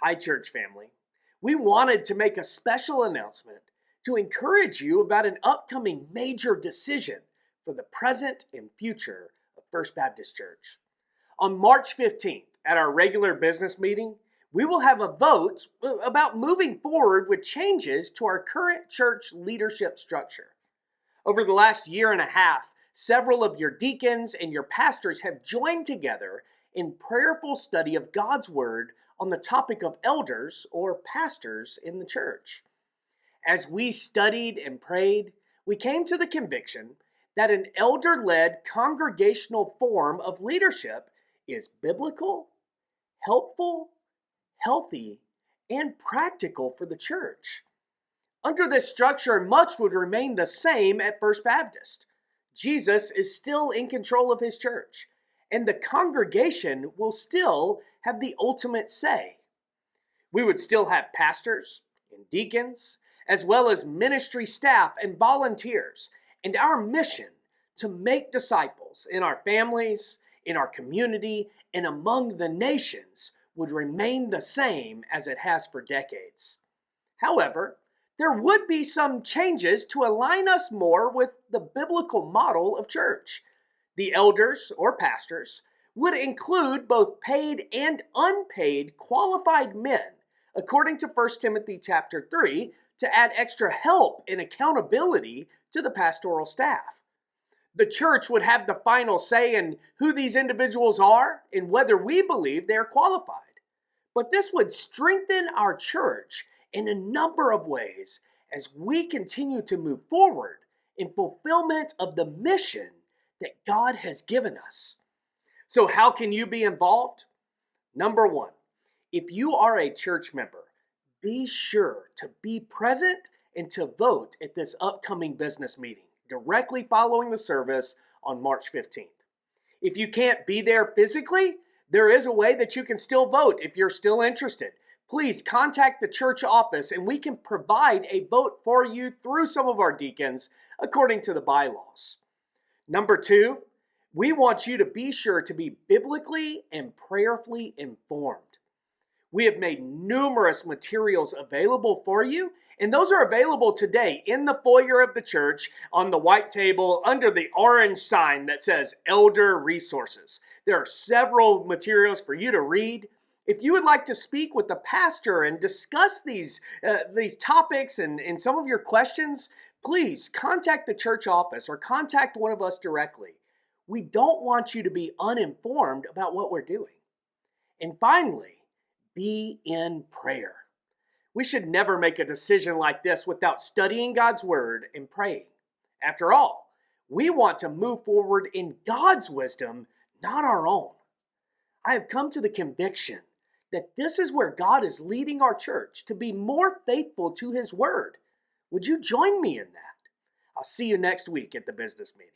Hi, church family. We wanted to make a special announcement to encourage you about an upcoming major decision for the present and future of First Baptist Church. On March 15th, at our regular business meeting, we will have a vote about moving forward with changes to our current church leadership structure. Over the last year and a half, several of your deacons and your pastors have joined together in prayerful study of God's Word on the topic of elders or pastors in the church. As we studied and prayed, we came to the conviction that an elder-led congregational form of leadership is biblical, helpful, healthy, and practical for the church. Under this structure, much would remain the same at First Baptist. Jesus is still in control of his church, and the congregation will still have the ultimate say. We would still have pastors and deacons, as well as ministry staff and volunteers, and our mission to make disciples in our families, in our community, and among the nations would remain the same as it has for decades. However, there would be some changes to align us more with the biblical model of church. The elders or pastors would include both paid and unpaid qualified men, according to 1 Timothy chapter 3, to add extra help and accountability to the pastoral staff. The church would have the final say in who these individuals are and whether we believe they are qualified. But this would strengthen our church in a number of ways as we continue to move forward in fulfillment of the mission that God has given us. So how can you be involved? Number one, if you are a church member, be sure to be present and to vote at this upcoming business meeting directly following the service on March 15th. If you can't be there physically, there is a way that you can still vote if you're still interested. Please contact the church office and we can provide a vote for you through some of our deacons according to the bylaws. Number two, we want you to be sure to be biblically and prayerfully informed. We have made numerous materials available for you, and those are available today in the foyer of the church on the white table under the orange sign that says Elder Resources. There are several materials for you to read. If you would like to speak with the pastor and discuss these topics and some of your questions, please contact the church office or contact one of us directly. We don't want you to be uninformed about what we're doing. And finally, be in prayer. We should never make a decision like this without studying God's Word and praying. After all, we want to move forward in God's wisdom, not our own. I have come to the conviction that this is where God is leading our church to be more faithful to His Word. Would you join me in that? I'll see you next week at the business meeting.